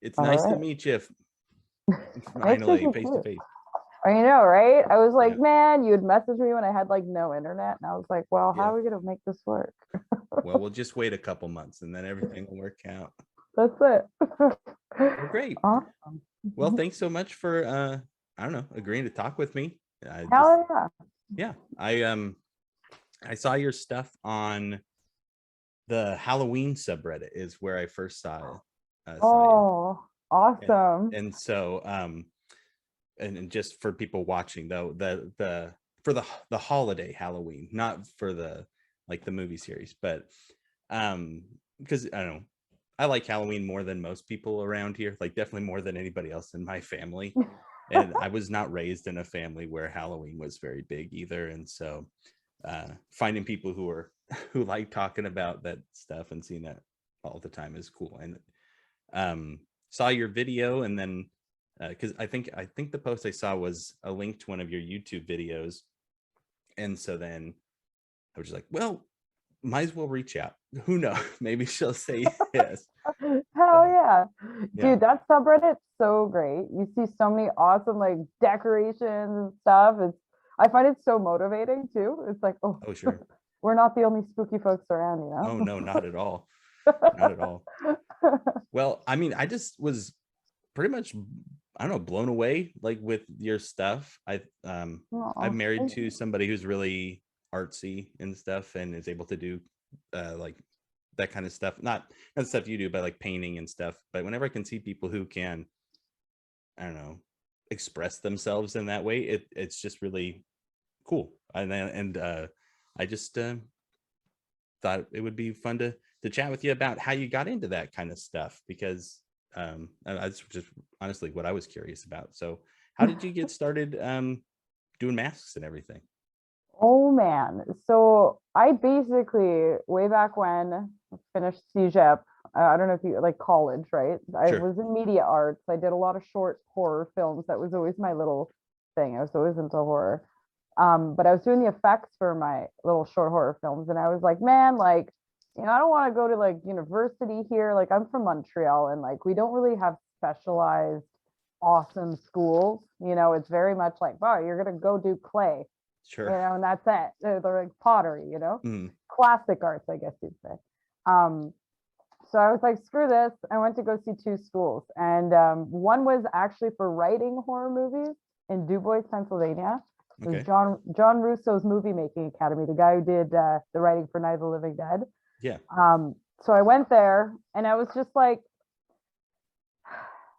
It's All nice to right. meet you Nice to meet finally you face to too. face. I know, right? I was Yeah. like, man, you would message me when I had like no internet. And I was like, well, how Yeah. are we going to make this work? Well, we'll just wait a couple months and then everything will work out. That's it. Well, great. Awesome. Well, thanks so much for I don't know, agreeing to talk with me. I just Hell yeah. yeah, I saw your stuff on the Halloween subreddit is where I first saw you. Oh, And awesome. and so and just for people watching though, the for the holiday Halloween, not for the like the movie series, but because I don't know, I like Halloween more than most people around here, like definitely more than anybody else in my family. And I was not raised in a family where Halloween was very big either. And so finding people who are who like talking about that stuff and seeing that all the time is cool. And saw your video, and then because I think the post I saw was a link to one of your YouTube videos, and so then I was just like, well, might as well reach out. Who knows? Maybe she'll say yes. Hell So yeah. yeah, Dude, that subreddit's so great. You see so many awesome like decorations and stuff. I find it so motivating too. It's like, oh, oh sure. we're not the only spooky folks around, Oh you no, not at all. Not at all. know? Well, I mean, I just was pretty much, I don't know, blown away like with your stuff. I'm Oh, married thank to you. somebody who's really artsy and stuff and is able to do like that kind of stuff. Not stuff you do, but like painting and stuff. But whenever I can see people who can, I don't know, express themselves in that way, it's just really cool. And I just thought it would be fun to chat with you about how you got into that kind of stuff, because that's just honestly what I was curious about. So how did you get started doing masks and everything? Oh man. So I basically way back when I finished CEGEP, I don't know if you like college, right? I Sure. was in media arts. I did a lot of short horror films. That was always my little thing. I was always into horror. But I was doing the effects for my little short horror films, and I was like, man, like, I don't want to go to like university here. Like, I'm from Montreal, and like, we don't really have specialized, awesome schools. It's very much like, wow, you're gonna go do clay, Sure. and that's it. They're like pottery, Mm, classic arts, I guess you'd say. Um, so I was like, screw this. I went to go see two schools, and one was actually for writing horror movies in Du Bois, Pennsylvania. It was okay. John Russo's movie making academy, the guy who did the writing for Night of the Living Dead. Yeah. So I went there, and I was just like,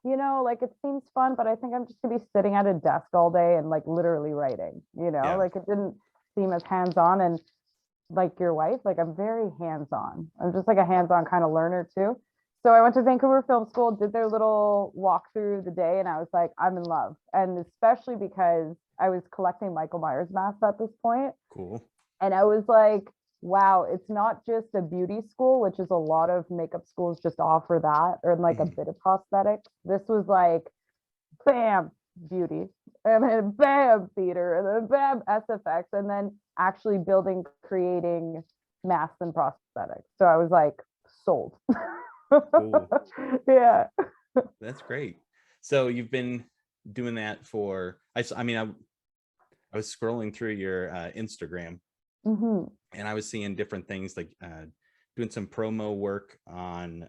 like it seems fun, but I think I'm just gonna be sitting at a desk all day and like literally writing. Yeah. Like it didn't seem as hands on, and like your wife, like I'm very hands on. I'm just like a hands on kind of learner too. So I went to Vancouver Film School, did their little walk through the day, and I was like, I'm in love. And especially because I was collecting Michael Myers masks at this point, Cool. and I was like, wow, it's not just a beauty school, which is a lot of makeup schools just offer that, or like a Mhm. bit of prosthetics. This was like, bam, beauty, and then bam, theater, and then bam, SFX, and then actually building, creating masks and prosthetics. So I was like, sold. Cool. Yeah. That's great. So you've been doing that for I mean I was scrolling through your Instagram, Mm-hmm. and I was seeing different things like doing some promo work on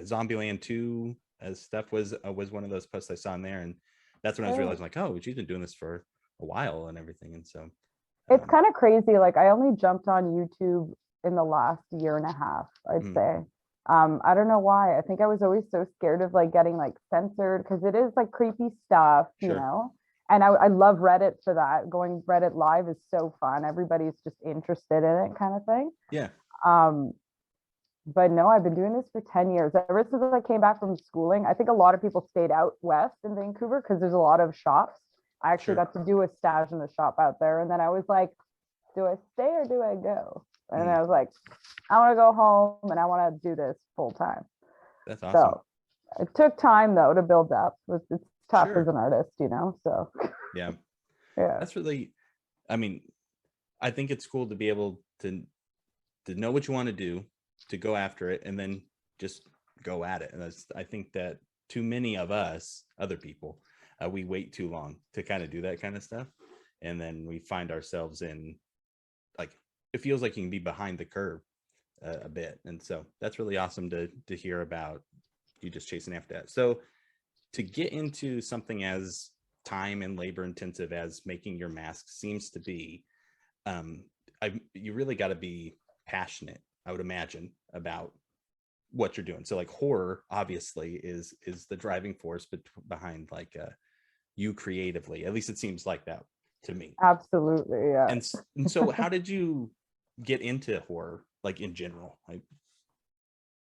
Zombieland 2 as stuff was one of those posts I saw in there, and that's when I was Oh. realizing like, oh, she's been doing this for a while and everything. And so It's um kind of crazy. Like I only jumped on YouTube in the last year and a half, I'd mm, say. I don't know why. I think I was always so scared of like getting like censored because it is like creepy stuff, sure. And I love Reddit for that. Going Reddit live is so fun. Everybody's just interested in it, kind of thing. Yeah. Um, but no, I've been doing this for 10 years. Ever since I came back from schooling, I think a lot of people stayed out west in Vancouver because there's a lot of shops. I actually Sure. got to do a stage in the shop out there. And then I was like, do I stay or do I go? And Mm, I was like, I want to go home and I want to do this full time. that's awesome. So it took time though to build up. It's tough as Sure. an artist, So Yeah. yeah. That's really, I mean, I think it's cool to be able to know what you want to do, to go after it, and then just go at it. And I think that too many of us, other people, we wait too long to kind of do that kind of stuff, and then we find ourselves in, like, it feels like you can be behind the curve a bit. And so that's really awesome to hear about you just chasing after that. So to get into something as time and labor intensive as making your mask seems to be, you really got to be passionate, I would imagine, about what you're doing. So like horror obviously is the driving force behind like you creatively. At least it seems like that to me. Absolutely, yeah. And so how did you get into horror, like in general? Like,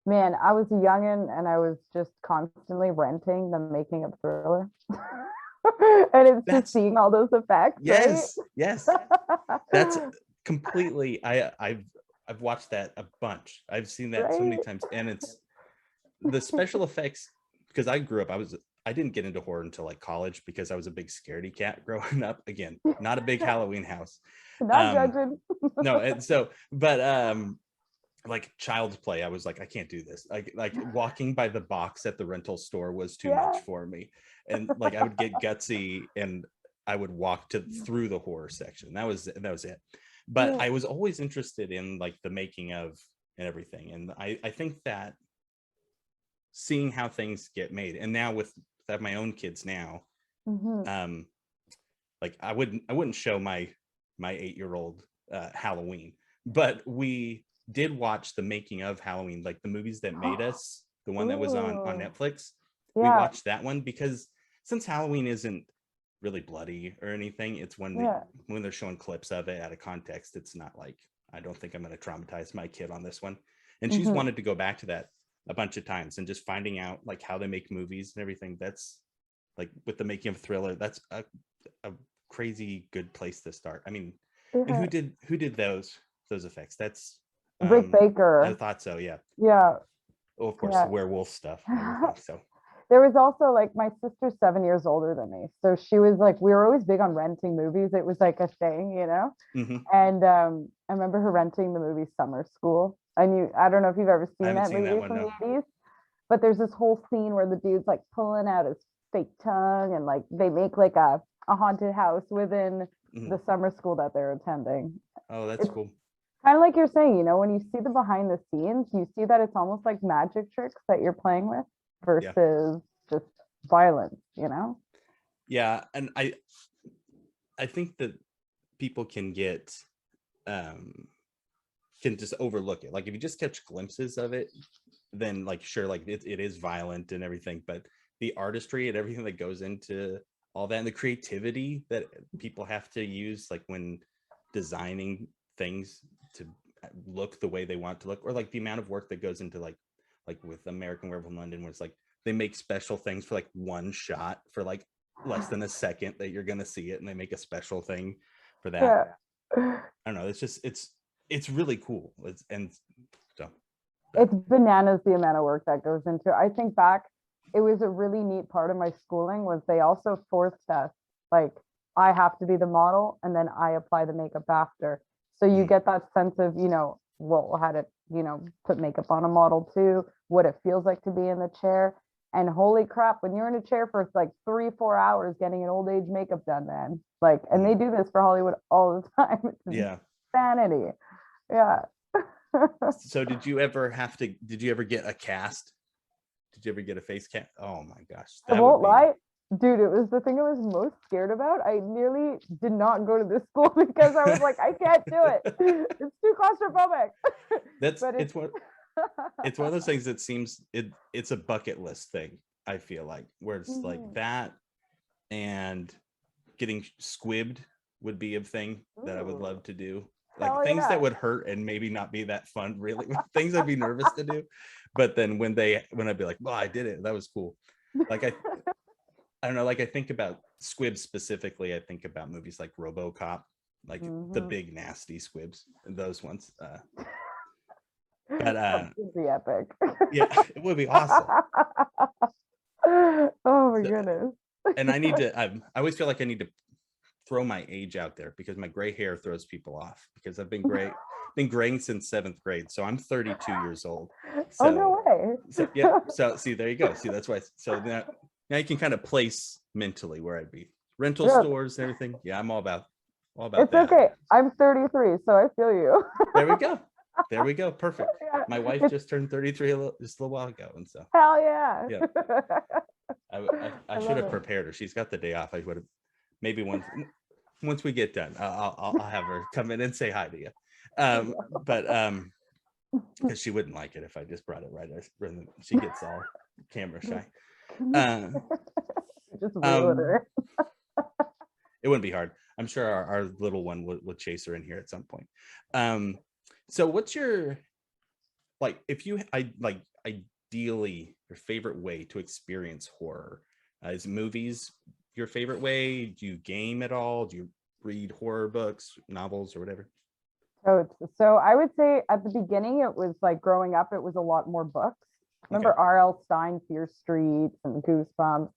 Man, I was a youngin and I was just constantly renting the Making of Thriller. And it's just that's seeing all those effects, right? yes, that's completely, I've watched that a bunch. I've seen that so many Right? times, and it's the special effects, because I grew up, I didn't get into horror until like college because I was a big scaredy cat growing up. Again, not a big Halloween house. Not um judging. no, and so, but like Child's Play, I was like, I can't do this. Like walking by the box at the rental store was too Yeah. much for me. And like I would get gutsy and I would walk through the horror section. That was it. But Yeah. I was always interested in like the making of and everything. And I think that seeing how things get made, and now with I have my own kids now, Mhm. um like I wouldn't show my 8-year-old Halloween, but we did watch the making of Halloween, like the movies that made us, the one that was on Ooh. Netflix. We Yeah. watched that one because since Halloween isn't really bloody or anything, it's Yeah. when they're showing clips of it out of context, it's not like, I don't think I'm going to traumatize my kid on this one. And she's Mhm. wanted to go back to that a bunch of times, and just finding out like how they make movies and everything. That's like with the making of Thriller, that's a crazy good place to start. I mean, and Yeah. who did those effects? That's Rick I Baker. thought so, yeah. Yeah. Oh, of course, Yeah. werewolf stuff and everything. So There was also like my sister's 7 years older than me. So she was like, we were always big on renting movies. It was like a thing, you know? mhm. And I remember her renting the movie Summer School. I don't know if you've ever I seen haven't that seen that movie one, from the no. 80s, but there's this whole scene where the dude's like pulling out his fake tongue and like they make like a haunted house within Mhm. the summer school that they're attending. Oh, that's It's cool. kind of like you're saying, you know, when you see the behind the scenes, you see that it's almost like magic tricks that you're playing with Yeah, versus just violence, you know? yeah, and I think that people um can just overlook it. Like if you just catch glimpses of it, then like sure, like it is violent and everything, but the artistry and everything that goes into all that, and the creativity that people have to use, like when designing things to look the way they want to look, or like the amount of work that goes into like with American Werewolf in London, where it's like they make special things for like one shot for like less than a second that you're gonna see it, and they make a special thing for that. Yeah. I don't know. It's just it's really cool. And so, but It's bananas the amount of work that goes into it. I think back, it was a really neat part of my schooling was they also forced us like I have to be the model and then I apply the makeup after. So you mm, get that sense of, you know, well, how to, you know, put makeup on a model too, what it feels like to be in the chair. And holy crap, when you're in a chair for like 3, 4 hours getting an old age makeup done, man. Like, and they mm, do this for Hollywood all the time. It's yeah. insanity. Yeah. So did you ever get a cast? Did you ever get a face cast? Oh my gosh, I that would won't be lie, dude, it was the thing I was most scared about. I nearly did not go to this school because I was like, I can't do it. It's too claustrophobic. that's But it's it's one of those things that seems it's a bucket list thing, I feel like, where it's like Mhm. that, and getting squibbed would be a thing that I would Ooh, love to do. Like hell things that yeah. would hurt and maybe not be that fun, really. Things I'd be nervous to do. But then when I'd be like, well, I did it. That was cool. Like I don't know, like I think about squibs specifically. I think about movies like RoboCop, like the Mhm. big nasty squibs, those ones. But That would be epic. yeah, it would be awesome. Oh my So, goodness. and I need to. I always feel like I need to throw my age out there because my gray hair throws people off because I've been graying since 7th grade. So I'm 32 years old. Oh, no way. So yeah. So see, there you go. See, that's why. So now you can kind of place mentally where I'd be. Rental Yeah, stores and everything. Yeah, I'm all about it's that. okay. I'm 33, so I feel you. There we go. There we go. Perfect. Yeah, My wife it's just turned 33 just a little while ago, and so hell yeah. yeah, I I should love have it. prepared her. She's got the day off. I would have maybe once we get done, I'll have her come in and say hi to you. But because she wouldn't like it if I just brought it right. She gets all camera shy. Uh, Just wheel it um, her. it wouldn't be hard. I'm sure our little one would chase her in here at some point. So what's your like if you I like ideally your favorite way to experience horror? Is movies your favorite way? Do you game at all? Do you read horror books, novels, or whatever? So I would say at the beginning, it was like growing up, it was a lot more books. Okay. Remember R.L. Stein, Fear Street, and Goosebumps.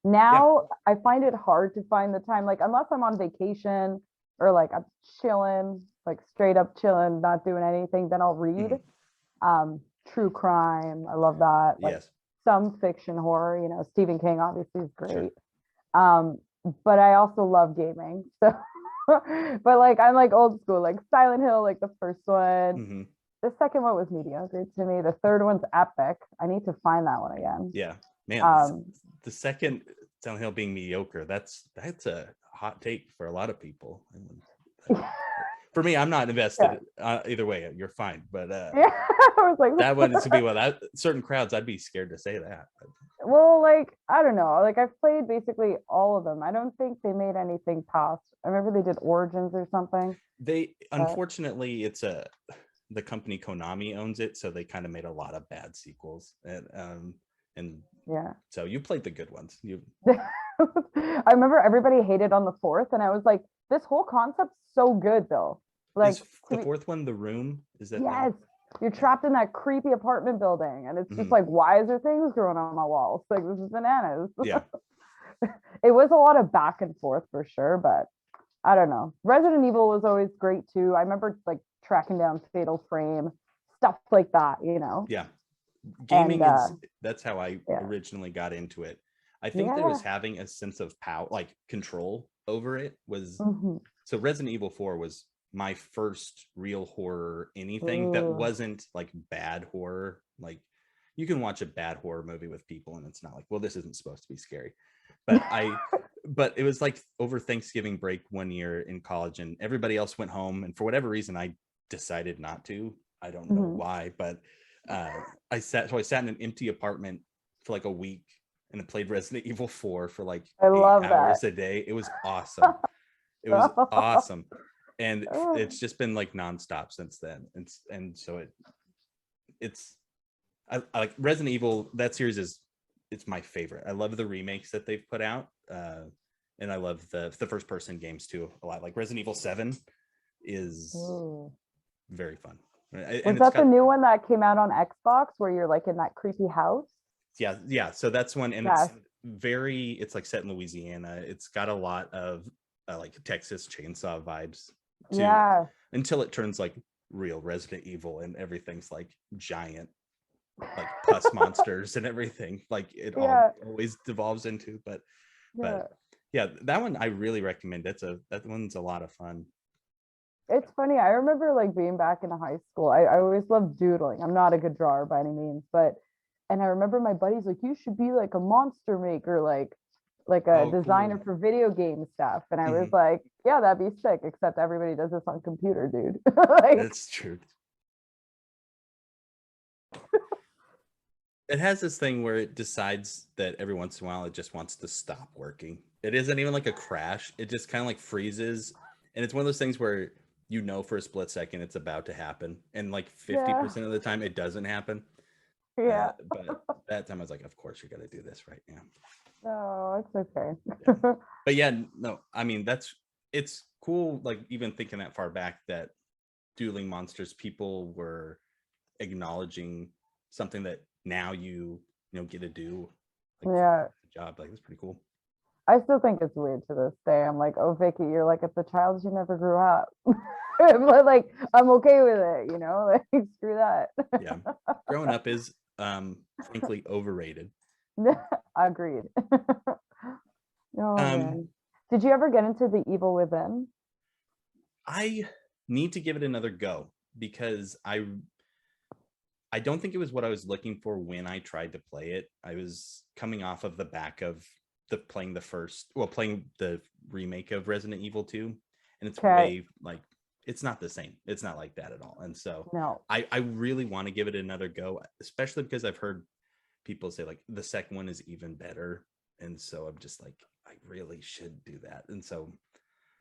Yeah. Now I find it hard to find the time, like unless I'm on vacation or like I'm chilling, like straight up chilling, not doing anything, then I'll read. Mhm. True crime, I love that. Like Yes. some fiction horror, Stephen King obviously is Sure. great. Um, but I also love gaming. So but like I'm like old school, like Silent Hill, like the first one. Hmm. The second one was mediocre to me. The third one's epic. I need to find that one again. Yeah. Man, Um, the second Silent Hill being mediocre, that's a hot take for a lot of people. For me, I'm not yeah, invested either way. You're fine, but yeah. I was like, that one is to be that certain crowds. I'd be scared to say that. well, like I don't know. Like I've played basically all of them. I don't think they made anything past. I remember they did Origins or something. They But unfortunately, the company Konami owns it, so they kind of made a lot of bad sequels, and yeah. so you played the good ones. You I remember everybody hated on the fourth, and I was like, this whole concept's so good though. Like is to the be, fourth one, The Room? Is that that one? yes, you're Yeah. trapped in that creepy apartment building, and it's just Mhm. like, why is there things growing on my walls? Like this is bananas. Yeah. It was a lot of back and forth for sure, but I don't know. Resident Evil was always great too. I remember like tracking down Fatal Frame, stuff like that. Yeah. And Gaming is that's how I yeah, originally got into it. I think there was yeah. having a sense of power, like control over it was. Hmm. So Resident Evil 4 was my first real horror anything that Ooh. wasn't like bad horror. Like you can watch a bad horror movie with people and it's not like, well, this isn't supposed to be scary. But but it was like over Thanksgiving break one year in college and everybody else went home. And for whatever reason, I decided not to. I don't know Hmm. why, but I sat in an empty apartment for like a week and I played Resident Evil 4 for like I eight love that. hours a day. It was awesome. It was awesome. And it's just been like nonstop since then. And so it's I like Resident Evil. That series it's my favorite. I love the remakes that they've put out. And I love the first person games too a lot. Like Resident Evil 7 is Ooh. very fun. Was And it's that the got new one that came out on Xbox where you're like in that creepy house? yeah. So that's one, and Yes. it's like set in Louisiana. It's got a lot of like Texas Chainsaw vibes too, Yeah. until it turns like real Resident Evil and everything's like giant, like pus monsters and everything. Like it all Yeah. always devolves into, Yeah. but yeah, that one I really recommend. That one's a lot of fun. It's funny. I remember like being back in high school. I always loved doodling. I'm not a good drawer by any means, but and I remember my buddies like, you should be like a monster maker, like a Oh, cool. designer for video game stuff. And I was Mhm. like, yeah, that'd be sick, except everybody does this on computer, dude. Like, That's true. It has this thing where it decides that every once in a while it just wants to stop working. It isn't even like a crash. It just kind of like freezes. And it's one of those things where for a split second it's about to happen. And like yeah, 50% of the time it doesn't happen. yeah. But that time I was like, of course you got to do this right now. No, it's okay. Yeah. But yeah, no, I mean, it's cool. Like even thinking that far back that dueling monsters, people were acknowledging something that now you get to do like Yeah. a job. Like it's pretty cool. I still think it's weird to this day. I'm like, oh, Vicky, you're like at the child you never grew up. But like, I'm okay with it, you know? Like, screw that. Yeah, growing up is frankly overrated. Agreed. Oh um man. Did you ever get into The Evil Within? I need to give it another go because I don't think it was what I was looking for when I tried to play it. I was coming off of the back of playing the remake of Resident Evil 2, and it's Okay. way like it's not the same. It's not like that at all. And so No. I really want to give it another go, especially because I've heard people say like the second one is even better. And so I'm just like, I really should do that. And so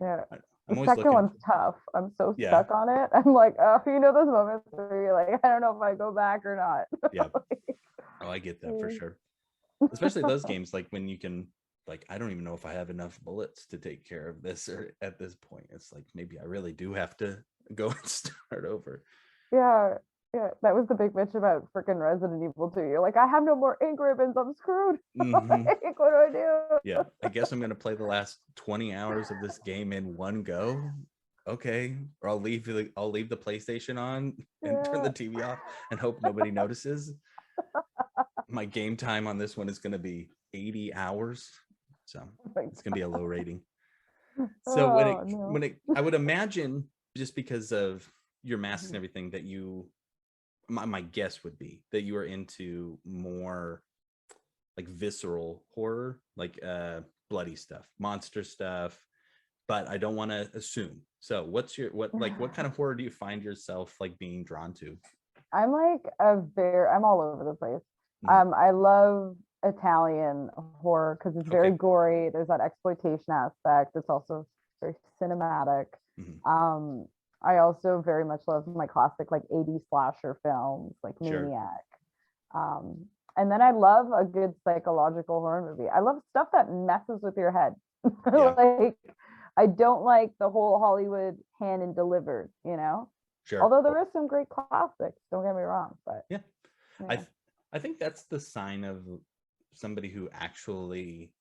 Yeah. I'm The always second looking. one's tough. I'm so Yeah. stuck on it. I'm like, oh, you know those moments where you're like, I don't know if I go back or not. Yeah. Oh, I get that for sure. Especially those games, like when you can, like, I don't even know if I have enough bullets to take care of this, or at this point it's like maybe I really do have to go and start over. Yeah, yeah, that was the big bitch about freaking Resident Evil 2. You're like, I have no more ink ribbons. I'm screwed. Hmm. Like, what do I do? Yeah, I guess I'm gonna play the last 20 hours of this game in one go. Okay, or I'll leave the PlayStation on and turn Yeah. the TV off and hope nobody notices. My game time on this one is gonna be 80 hours, so Like, it's gonna be a low rating. So oh no. I would imagine, just because of your masks and Mhm. everything, that my guess would be that you are into more like visceral horror, like bloody stuff, monster stuff. But I don't want to assume. So what kind of horror do you find yourself like being drawn to? I'm like I'm all over the place. Mhm. I love Italian horror because it's very Okay. gory. There's that exploitation aspect. It's also very cinematic. Hmm. Um, I also very much love my classic like 80s slasher films like Sure. Maniac. Um, and then I love a good psychological horror movie. I love stuff that messes with your head. Yeah. Like I don't like the whole Hollywood hand and delivered, you know? Sure. Although there is some great classics, don't get me wrong, but Yeah. I yeah. th- I think that's the sign of somebody who actually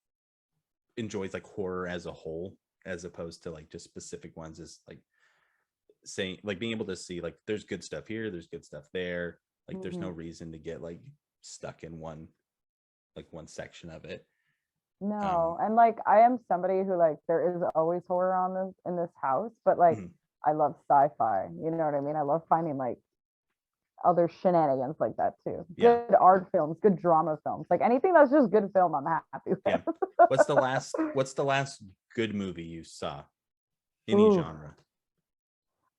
enjoys like horror as a whole, as opposed to like just specific ones, is like saying, like, being able to see like there's good stuff here, there's good stuff there, like there's no Mhm. reason to get like stuck in one section of it. No, um and like I am somebody who like there is always horror on this in this house, but like mhm. I love sci-fi. You know what I mean? I love finding like other shenanigans like that too. Yeah. Good art films, good drama films, like anything that's just good film, I'm happy Yeah. with. What's the last good movie you saw, any Ooh, genre?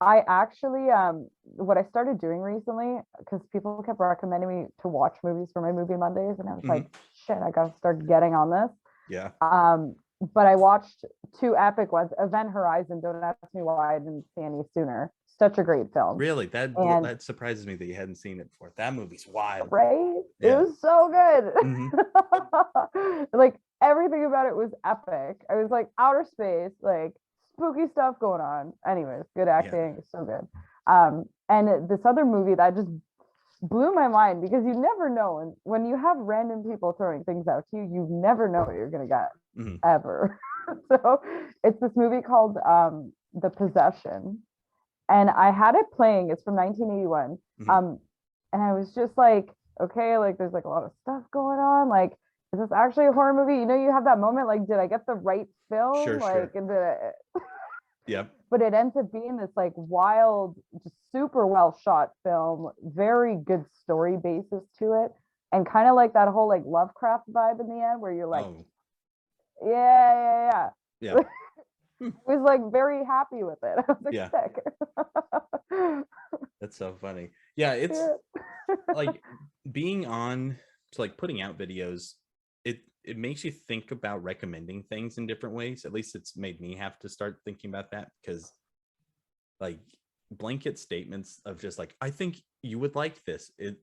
I actually what I started doing recently because people kept recommending me to watch movies for my movie Mondays, and I was like, Hmm. shit, I gotta start getting on this. Yeah. But I watched two epic ones. Event Horizon. Don't ask me why I didn't see any sooner. Such a great film, Really, that and that surprises me that you hadn't seen it before. That movie's wild. right, it Yeah. was so Hmm. good. Like everything about it was epic. I was like outer space, like spooky stuff going on. Anyways, good Yeah. acting, so good. And this other movie that just blew my mind because you never know, and when you have random people throwing things out to you, you never know what you're gonna get Hmm. ever. So it's this movie called The Possession, and I had it playing. It's from 1981. Hmm. Um, and I was just like, okay, like there's like a lot of stuff going on. Like, is this actually a horror movie? You know, you have that moment like, did I get the right film? Sure. Like, Sure. and did I, Yep. but it ends up being this like wild, just super well shot film, very good story basis to it, and kind of like that whole like Lovecraft vibe in the end, where you're like, Oh. yeah, yeah, Yeah. yeah. Hmm. I was like very happy with it. I was like, Yeah. sick. That's so funny. Yeah, it's Yeah. like being on to like putting out videos. It makes you think about recommending things in different ways. At least it's made me have to start thinking about that, because like blanket statements of just like, I think you would like this, it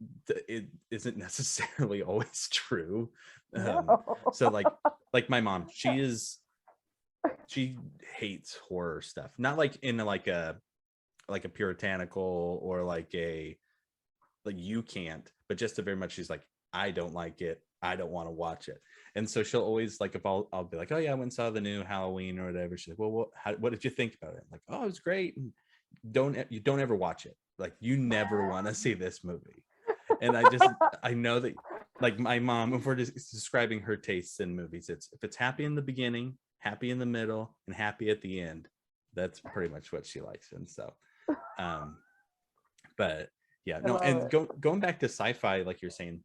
isn't necessarily always true. um No. so like my mom, she hates horror stuff, not like in like a puritanical or like a like you can't, but just a very much, she's like, I don't like it. I don't want to watch it. And so she'll always like, if I'll be like, oh yeah, I went and saw the new Halloween or whatever. She's like, well, what did you think about it? I'm like, oh, it was great. And you don't ever watch it. Like, you never want to see this movie. And I know that, like, my mom, if we're just describing her tastes in movies, it's if it's happy in the beginning, happy in the middle, and happy at the end. That's pretty much what she likes. And so, um, but yeah, I no. love And it. going back to sci-fi, like you're saying,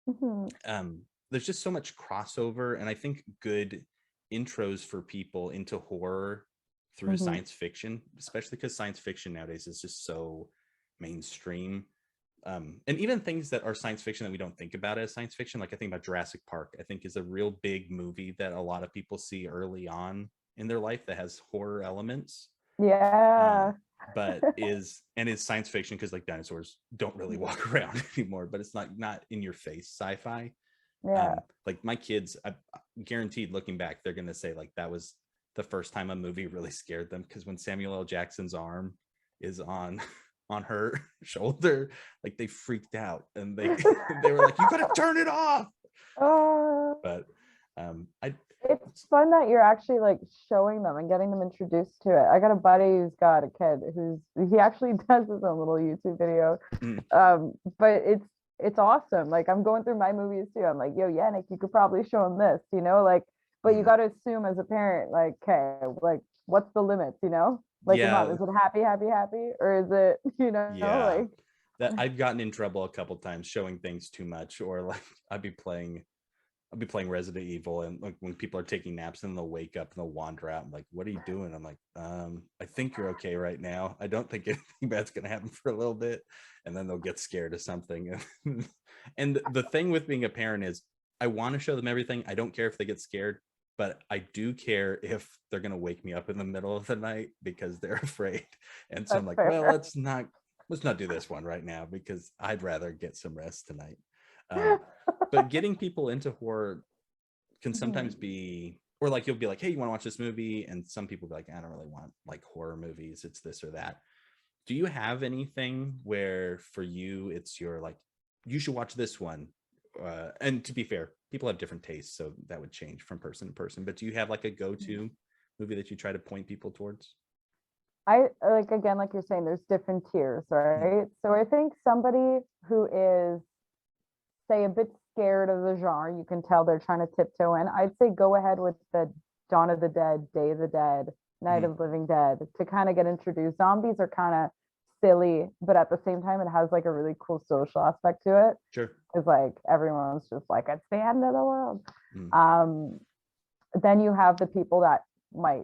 Mhm. there's just so much crossover, and I think good intros for people into horror through Mhm. science fiction, especially because science fiction nowadays is just so mainstream. And even things that are science fiction that we don't think about as science fiction, like I think about Jurassic Park, I think is a real big movie that a lot of people see early on in their life that has horror elements, Yeah. but is science fiction because like dinosaurs don't really walk around anymore, but it's not in your face sci-fi. Yeah. Like my kids, I guaranteed looking back, they're gonna say like that was the first time a movie really scared them, because when Samuel L. Jackson's arm is on on her shoulder, like they freaked out and they they were like, you gotta turn it off. Oh, But I it's fun that you're actually like showing them and getting them introduced to it. I got a buddy who's got a kid who's he actually does his own little YouTube video. mm, But it's awesome. Like I'm going through my movies too. I'm like, yo, Yannick, you could probably show him this, like, but you mm, got to assume as a parent, like, okay, like what's the limits, like your mom, yeah, is it happy, happy, happy, or is it, yeah, like, that I've gotten in trouble a couple times showing things too much, or like I'll be playing Resident Evil, and like when people are taking naps and they'll wake up and they'll wander out. I'm like, what are you doing? I'm like, I think you're okay right now. I don't think anything bad's gonna happen for a little bit. And then they'll get scared of something. And the thing with being a parent is I want to show them everything. I don't care if they get scared, but I do care if they're gonna wake me up in the middle of the night because they're afraid. And so I'm that's like, well, fair. let's not do this one right now because I'd rather get some rest tonight. But getting people into horror can sometimes Mhm. be, or like you'll be like, hey, you want to watch this movie? And some people be like, I don't really want like horror movies. It's this or that. Do you have anything where for you it's your like, you should watch this one? And to be fair, people have different tastes, so that would change from person to person. But do you have like a go-to movie that you try to point people towards? I like, again, like you're saying, there's different tiers, Mm, right? So I think somebody who is, say, a bit scared of the genre, you can tell they're trying to tiptoe in. I'd say go ahead with the Dawn of the Dead, Day of the Dead, Night mm, of Living Dead to kind of get introduced. Zombies are kind of silly, but at the same time, it has like a really cool social aspect to it. sure. Because like everyone's just like, it's the end of the world. Mm, Um, then you have the people that might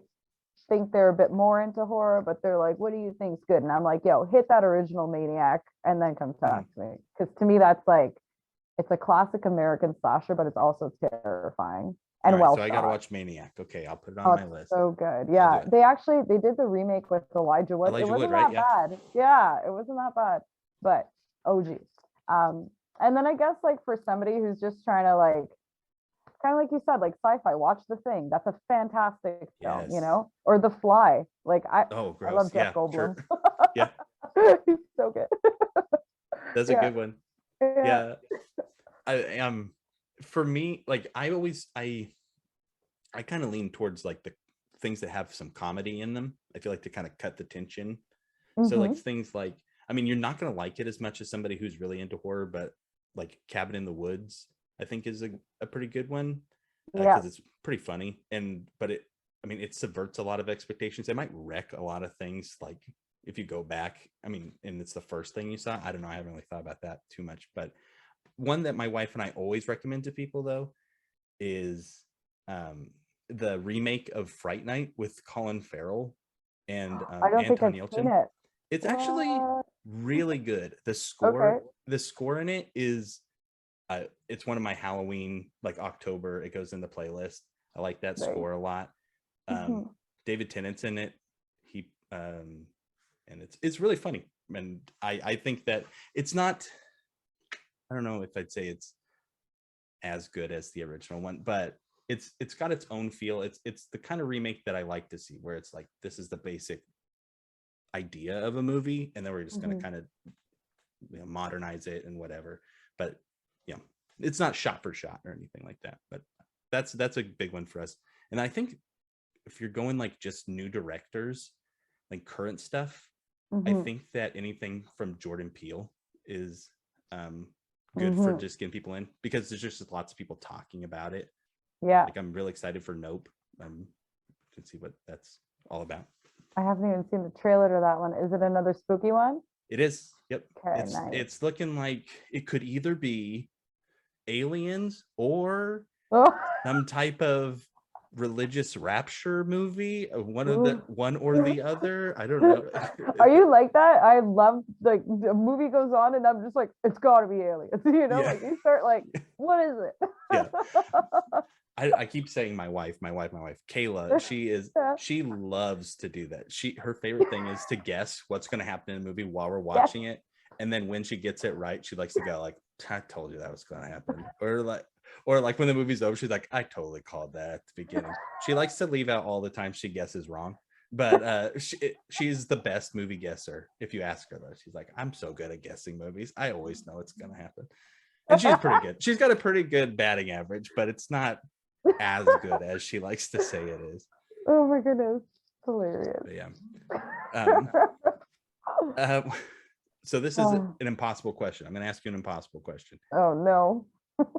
think they're a bit more into horror, but they're like, what do you think's good? And I'm like, yo, hit that original Maniac and then come mm. talk to me. Because to me, that's like, it's a classic American slasher, but it's also terrifying All and right, well so I got to shot. watch Maniac. Okay, I'll put it on Oh, my it's list. so good. I'll do Yeah. it. They did the remake with Elijah Wood. It Elijah Wood, wasn't right? that Yeah. bad. Yeah, it wasn't that bad. But OG. Um, and then I guess like for somebody who's just trying to like kind of like you said, like sci-fi, watch The Thing. That's a fantastic film, Yes. or The Fly. Like Oh, I gross. love Jeff Yeah, Goldblum. sure. Yeah, He's so good. that's a Yeah. good one. Yeah. Yeah. I am For me, like I kind of lean towards like the things that have some comedy in them. I feel like to kind of cut the tension. So like Hmm. things like, I mean, you're not gonna like it as much as somebody who's really into horror, but like Cabin in the Woods, I think is a pretty good one, Yeah. because it's pretty funny, and but it, I mean, it subverts a lot of expectations. It might wreck a lot of things. Like if you go back, I mean, and it's the first thing you saw. I don't know. I haven't really thought about that too much, but one that my wife and I always recommend to people though is um, the remake of Fright Night with Colin Farrell and I don't think Anton I've seen Yelchin. it. It's actually What? really good. Okay. The score in it is it's one of my Halloween, like October. It goes in the playlist. I like that Right. score a lot. Um, Mhm. David Tennant's in it. He and it's really funny. And I think that it's not. I don't know if I'd say it's as good as the original one, but it's got its own feel. It's the kind of remake that I like to see, where it's like this is the basic idea of a movie, and then we're just going to Mhm. kind of modernize it and whatever. But yeah, it's not shot for shot or anything like that, but that's a big one for us. And I think if you're going like just new directors, like current stuff, I Hmm. think that anything from Jordan Peele is good for Hmm. just getting people in, because there's just lots of people talking about it. Yeah, Like I'm really excited for Nope. To see what that's all about. I haven't even seen the trailer to that one. Is it another spooky one? It is. Yep. Okay, It's nice. it's looking like it could either be aliens or Oh, some type of religious rapture movie, one of the ooh. one or the other. I don't know. Are you like that? I love like the movie goes on and I'm just like, it's gotta be aliens. You know, Yeah. like you start like, what is Yeah. it? I keep saying my wife, Kayla, Yeah. she loves to do that. Her favorite thing is to guess what's going to happen in a movie while we're Yes. watching it. And then when she gets it right, she likes to go like, I told you that was going to happen. Or like when the movie's over, she's like, I totally called that at the beginning. She likes to leave out all the time she guesses wrong. But she's the best movie guesser. If you ask her though, she's like, I'm so good at guessing movies. I always know it's going to happen. And she's pretty good. She's got a pretty good batting average, but it's not as good as she likes to say it is. Oh my goodness. Hilarious. But yeah. Um, uh, so this is an Oh, impossible question. I'm going to ask you an impossible question. oh no.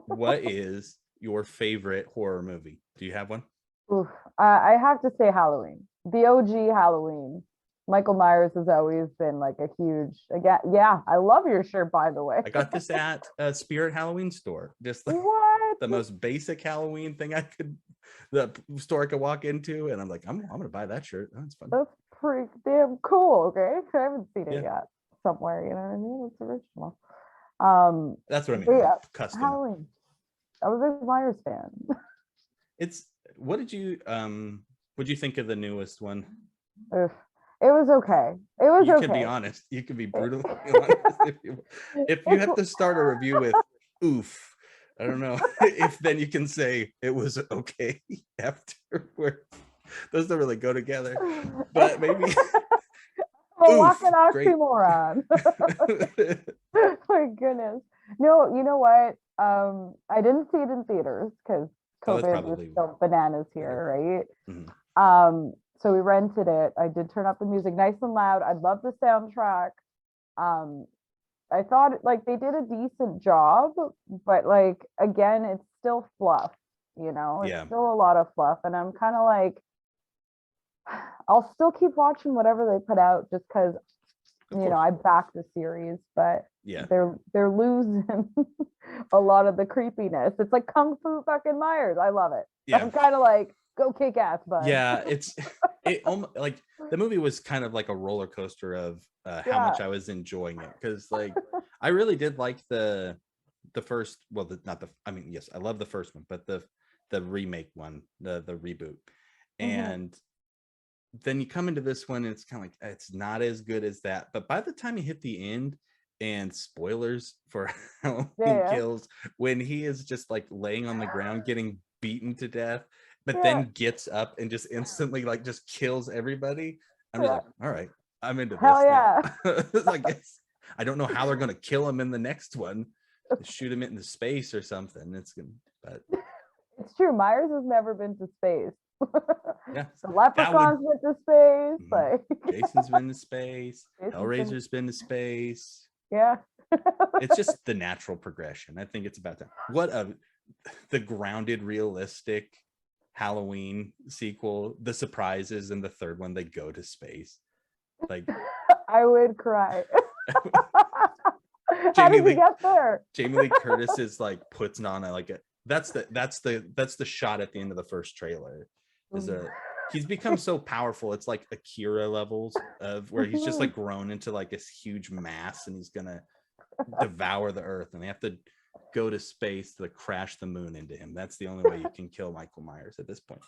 What is your favorite horror movie? Do you have one? Oof. I have to say Halloween. The OG Halloween. Michael Myers has always been like a huge again. Yeah, I love your shirt by the way. I got this at a Spirit Halloween store. Just like What? the most basic Halloween thing the store I could walk into, and I'm like, I'm gonna buy that shirt. That's fun. That's pretty damn cool. Okay. I haven't seen it Yeah, yet somewhere, you know what I mean? It's original. that's what I But mean. Like yeah, custom. Halloween. I was a Myers fan. It's what did you What'd you think of the newest one? Oof. It was okay. It was You can be okay. honest. You can be brutally honest if you have to start a review with oof. I don't know if then you can say it was okay afterwards. Those don't really go together, but maybe I'm a walking oof, great. oxymoron. My goodness. No, you know what? I didn't see it in theaters because Oh, that's COVID was probably still bananas okay. here, Mhm. right? So we rented it. I did turn up the music nice and loud. I love the soundtrack. Um, I thought like they did a decent job, but like again, it's still fluff, you know, it's Yeah, still a lot of fluff. And I'm kind of like, I'll still keep watching whatever they put out just because of you know, course. I back the series, but Yeah, they're losing a lot of the creepiness. It's like Kung Fu fucking Myers. I love it. yeah. I'm kind of like, go kick ass, bud. Yeah, it almost like the movie was kind of like a roller coaster of how Yeah. much I was enjoying it, because like I really did like the first, well, not the, I mean, yes, I love the first one, but the remake one, the reboot. Hmm. And then you come into this one and it's kind of like it's not as good as that, but by the time you hit the end, and spoilers for Yeah, Halloween yeah. Kills, when he is just like laying on the ground getting beaten to death, but Yeah. then gets up and just instantly like just kills everybody, I'm just Yeah. like, all right, I'm into Hell this now. yeah. I guess I don't know how they're gonna kill him in the next one, shoot him into space or something. It's gonna, but It's true. Myers has never been to space. yeah, The that would. leprechauns went to space. Mhm. Like Jason's been to space. Jason's been, Hellraiser's been to space. yeah. It's just the natural progression. I think it's about that. What a the grounded, realistic Halloween sequel. The surprises in the third one, they go to space. Like I would cry. How Jamie did you Lee, get there? Jamie Lee Curtis is like puts on a like a that's the shot at the end of the first trailer. Is a He's become so powerful. It's like Akira levels of where he's just like grown into like this huge mass, and he's gonna devour the earth, and they have to go to space to crash the moon into him. That's the only way you can kill Michael Myers at this point.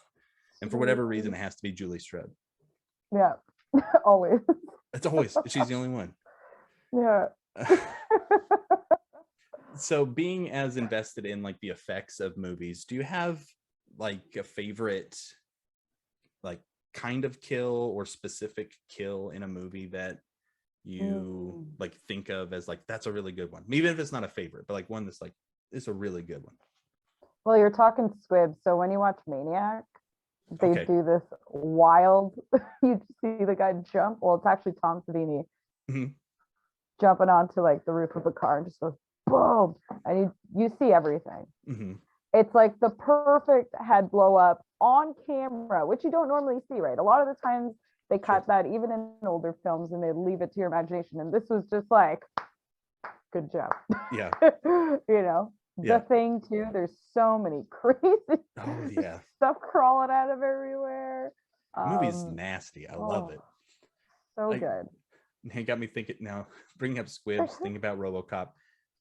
And for whatever reason, it has to be Julie Strode. Yeah, always. It's always, she's the only one. Yeah. So being as invested in like the effects of movies, do you have like a favorite like kind of kill or specific kill in a movie that you Mm. like think of as like that's a really good one, even if it's not a favorite, but like one that's like is a really good one. Well, you're talking squibs. So when you watch Maniac, they Okay. do this wild, you see the guy jump. Well, it's actually Tom Savini Mhm. jumping onto like the roof of a car and just goes boom. And you see everything. Mhm. It's like the perfect head blow up on camera, which you don't normally see, right? A lot of the times they Sure. cut that even in older films and they leave it to your imagination. And this was just like, good job. Yeah. You know, Yeah. the Thing too, there's so many crazy Oh yeah. stuff crawling out of everywhere. The movie's nasty. I love Oh, it. so Like, good. it got me thinking now, bringing up squibs, thinking about RoboCop.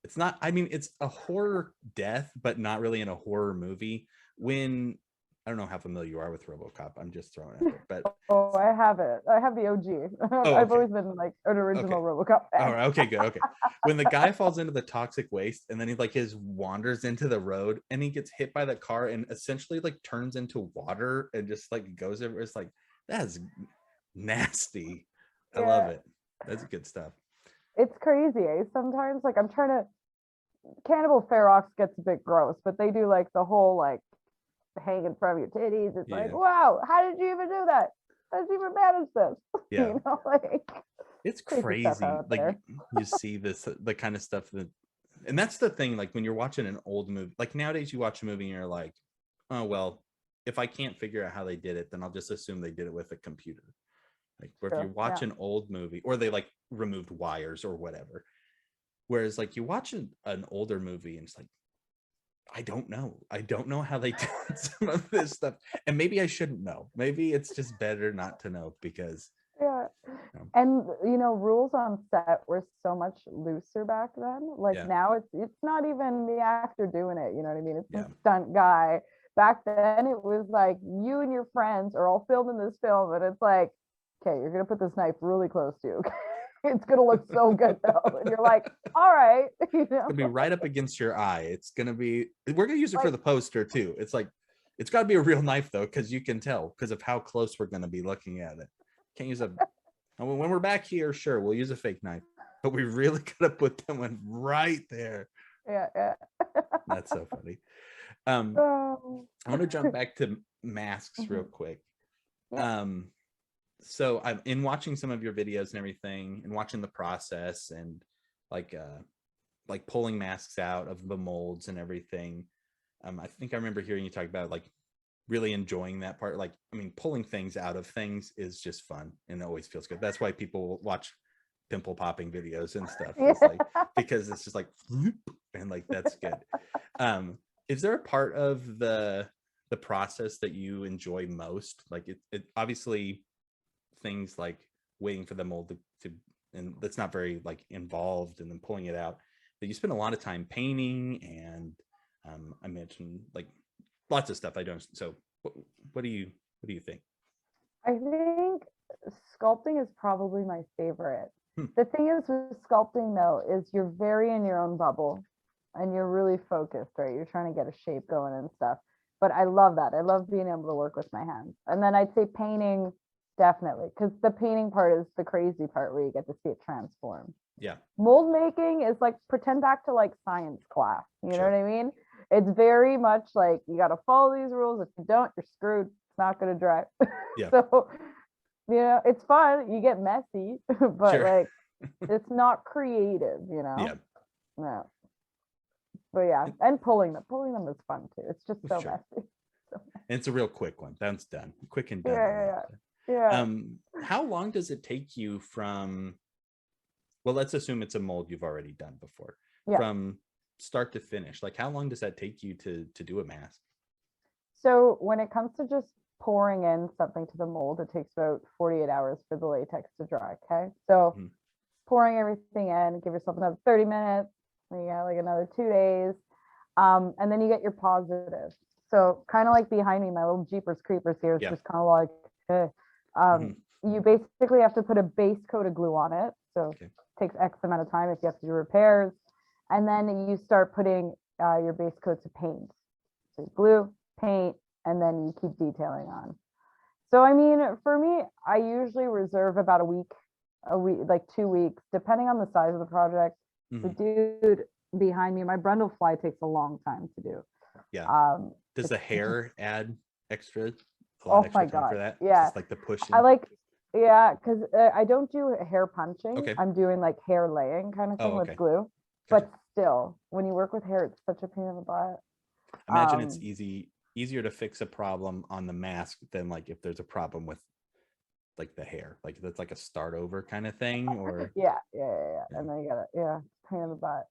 It's not, I mean, it's a horror death, but not really in a horror movie. When I don't know how familiar you are with RoboCop. I'm just throwing it out there. But Oh, I have it. I have the OG. oh, I've okay. always been like an original Okay. RoboCop All fan. right. Okay, good. Okay. When the guy falls into the toxic waste and then he like his wanders into the road and he gets hit by the car and essentially like turns into water and just like goes over, it's like that's nasty. I love Yeah, it. That's good stuff. it's crazy. Eh? Sometimes like I'm trying to Cannibal Ferox gets a bit gross, but they do like the whole like hanging from your titties. It's like, Yeah. wow, how did you even do that? How did you even manage this? Yeah. Like It's crazy stuff crazy. out Like there. you see this, the kind of stuff that, and that's the thing. Like when you're watching an old movie, like nowadays you watch a movie and you're like, oh, well, if I can't figure out how they did it, then I'll just assume they did it with a computer. Like, or if you True. watch Yeah. an old movie or they like removed wires or whatever. Whereas like you watch an older movie and it's like, I don't know. I don't know how they did some of this stuff. And maybe I shouldn't know. Maybe it's just better not to know because, Yeah. you know, And rules on set were so much looser back then. Like yeah, now it's not even the actor doing it, you know what I mean? It's yeah, some stunt guy. Back then it was like you and your friends are all filming this film and it's like, okay, you're gonna put this knife really close to you. It's gonna look so good though. And you're like, all right, gonna be right up against your eye. It's gonna be. We're gonna use it for like the poster too. It's like it's got to be a real knife though, because you can tell because of how close we're gonna be looking at it. Can't use a. When we're back here, sure, we'll use a fake knife, but we really gotta put that one right there. yeah, yeah. That's so funny. Um, Oh. I want to jump back to masks real Mhm. quick. Yeah. Um, so I'm in watching some of your videos and everything, and watching the process and like pulling masks out of the molds and everything. I think I remember hearing you talk about like really enjoying that part. Like, I mean, pulling things out of things is just fun and it always feels good. That's why people watch pimple popping videos and stuff. Yeah. It's like because it's just like and like that's good. Is there a part of the process that you enjoy most? Like it obviously things like waiting for the mold to and that's not very like involved and then pulling it out, but you spend a lot of time painting and I mentioned like lots of stuff I don't. So what do you think? I think sculpting is probably my favorite. Hmm. The thing is with sculpting though, is you're very in your own bubble and you're really focused, right? You're trying to get a shape going and stuff. But I love that. I love being able to work with my hands. And then I'd say painting, definitely, because the painting part is the crazy part where you get to see it transform. Yeah, Mold making is like pretend back to like science class. You know what sure. I mean? It's very much like you got to follow these rules. If you don't, you're screwed. It's not going to dry. Yeah, So, it's fun. You get messy, but sure. like it's not creative, you Yeah, know? No. But yeah, and pulling them is fun too. It's just so sure. messy. So, And it's a real quick one. That's done. Quick and done. I love yeah, that. yeah, How long does it take you from, well, let's assume it's a mold you've already done before, yeah. from start to finish? Like how long does that take you to do a mask? So when it comes to just pouring in something to the mold, it takes about 48 hours for the latex to dry. Okay. So Mhm. pouring everything in, give yourself another 30 minutes, you got like another 2 days. And then you get your positive. So kind of like behind me, my little Jeepers Creepers here is Yeah. just kind of like, hey. Mhm. You basically have to put a base coat of glue on it. So Okay. it takes X amount of time if you have to do repairs. And then you start putting your base coats of paint. So glue, paint, and then you keep detailing on. So I mean, for me, I usually reserve about a week, like 2 weeks, depending on the size of the project. The Mhm. dude, behind me. My Brundle fly takes a long time to do. Yeah. Does It's the hair add a lot oh my extra time for god, that? yeah. Just like the I pushing. like, yeah, because I don't do hair punching. Okay. I'm doing like hair laying kind of thing Oh, with okay. glue. Gotcha. But still, when you work with hair, it's such a pain in the butt. Imagine it's easier to fix a problem on the mask than like if there's a problem with like the hair, like that's like a start over kind of thing, or Yeah. And then you gotta, yeah, pain in the butt.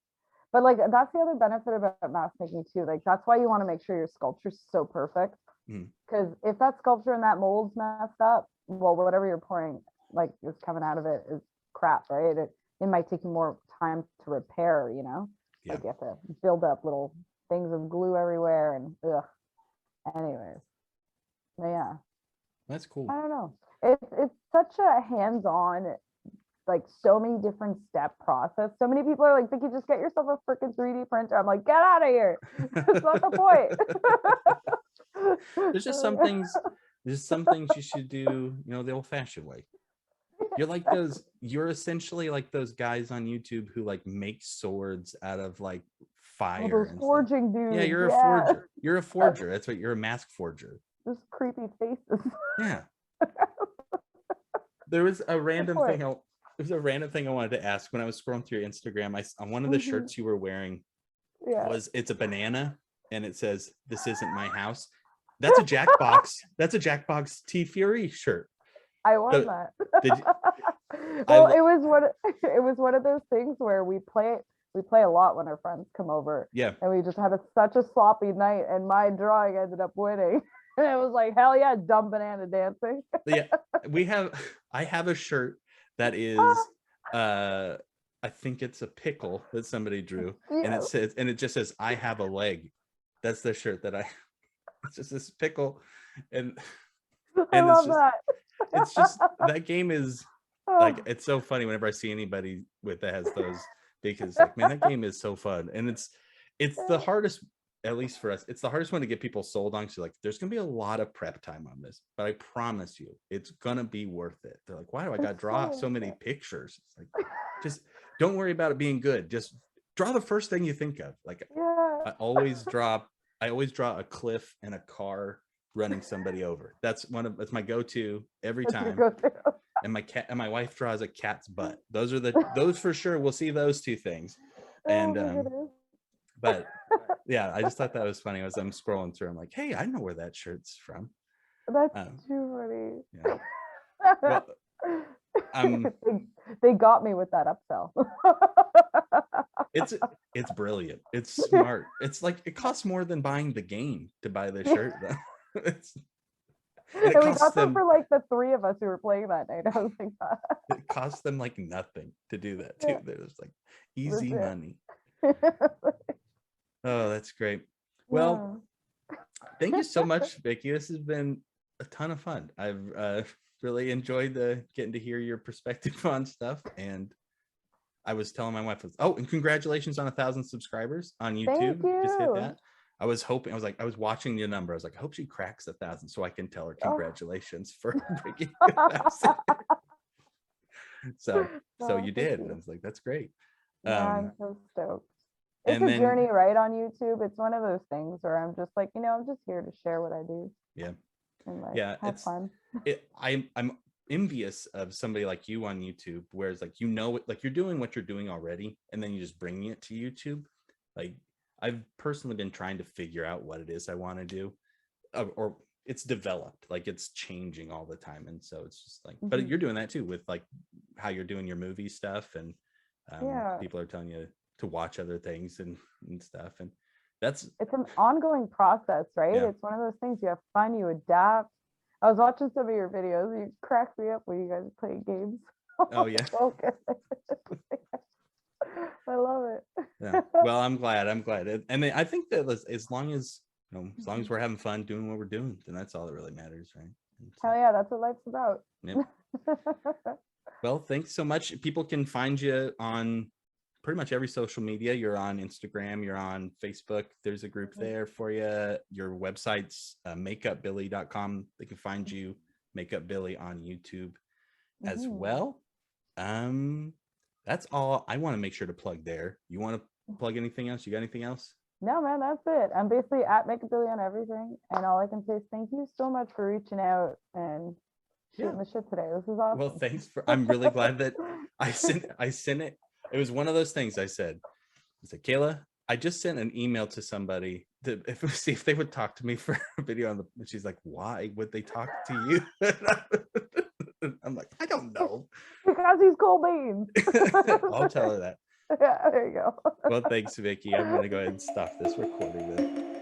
But like that's the other benefit about mask making too. Like that's why you want to make sure your sculpture's so perfect. Mhm. Because if that sculpture and that mold's messed up, well, whatever you're pouring, like is coming out of it is crap, right? It might take you more time to repair, you know? Yeah, Like you have to build up little things of glue everywhere and ugh. Anyways. But yeah. that's cool. I don't know. It's such a hands-on, like so many different step process. So many people are like, Vicky, just get yourself a freaking 3D printer. I'm like, get out of here. That's not the point. There's just some things. There's some things you should do, the old-fashioned way. You're essentially like those guys on YouTube who like make swords out of like All fire those and stuff. forging Yeah, dudes. you're a Yeah. forger. You're a forger. That's what you're a mask forger. Just creepy faces. Yeah. There was a random Point. thing. There's a random thing I wanted to ask when I was scrolling through your Instagram. On one of the shirts you were wearing Yeah. it's a banana and it says, "This isn't my house." That's a Jackbox. That's a Jackbox T Fury shirt. I won So, that. did you, Well, it was one of those things where we play a lot when our friends come over. Yeah. And we just had such a sloppy night and my drawing ended up winning. And it was like, hell yeah, dumb banana dancing. Yeah, I have a shirt that is I think it's a pickle that somebody drew, and Yes. it just says, "I have a leg." That's the shirt that it's just this pickle, and I love it's just that game is like, that. it's so funny whenever I see anybody that has those, because like, man, that game is so fun, and it's the hardest, at least for us, it's the hardest one to get people sold on. So like, there's gonna be a lot of prep time on this, but I promise you it's gonna be worth it. They're like, why do I gotta draw so many pictures? It's like, just don't worry about it being good, just draw the first thing you think of. Like, Yeah. I always draw a cliff and a car running somebody over. That's my go-to every time. And my wife draws a cat's butt. Those for sure. We'll see those two things. And but yeah, I just thought that was funny as I'm scrolling through. I'm like, hey, I know where that shirt's from. That's too funny. Yeah. Well, they got me with that upsell. it's brilliant. It's smart. It's like, it costs more than buying the game to buy the shirt though. And we got them for like the three of us who were playing that night. I was like, it costs them like nothing to do that too. They're just like easy money. Oh, that's great. Well, thank you so much, Vicky. This has been a ton of fun. I've really enjoyed getting to hear your perspective on stuff. And I was telling my wife, and congratulations on 1,000 subscribers on YouTube. Thank you. Just hit that. I was watching the number. I was like, I hope she cracks 1,000 so I can tell her congratulations for breaking 1,000. So you did. And I was like, that's great. Yeah, I'm so stoked. It's a journey, right, on YouTube. It's one of those things where I'm just like, I'm just here to share what I do. Yeah. And like, have fun. I'm envious of somebody like you on YouTube, whereas like, like you're doing what you're doing already, and then you just bringing it to YouTube. Like, I've personally been trying to figure out what it is I want to do, or it's developed, like it's changing all the time. And so it's just like, but you're doing that too with like how you're doing your movie stuff, and people are telling you to watch other things and stuff. And it's an ongoing process, right? Yeah. It's one of those things, you have fun, you adapt. I was watching some of your videos. You crack me up when you guys are playing games. Oh yeah. Okay. I love it. Yeah. Well, I'm glad. And I think that as long as we're having fun doing what we're doing, then that's all that really matters, right? Hell yeah, that's what life's about. Yep. Well, thanks so much. People can find you on pretty much every social media. You're on Instagram, you're on Facebook. There's a group there for you. Your website's makeupbilly.com. They can find you, makeupbilly, on YouTube as well. That's all I want to make sure to plug there. You want to plug anything else? You got anything else? No, man, that's it. I'm basically at makeupbilly on everything, and all I can say is thank you so much for reaching out and shooting the shit today. This is Well, awesome. thanks for. I'm really glad that I sent it. It was one of those things. I said, Kayla, I just sent an email to somebody to see if they would talk to me for a video on the. And she's like, why would they talk to you? I'm like, I don't know. Because he's cool beans. I'll tell her that. Yeah, there you go. Well, thanks, Vicky. I'm gonna go ahead and stop this recording then.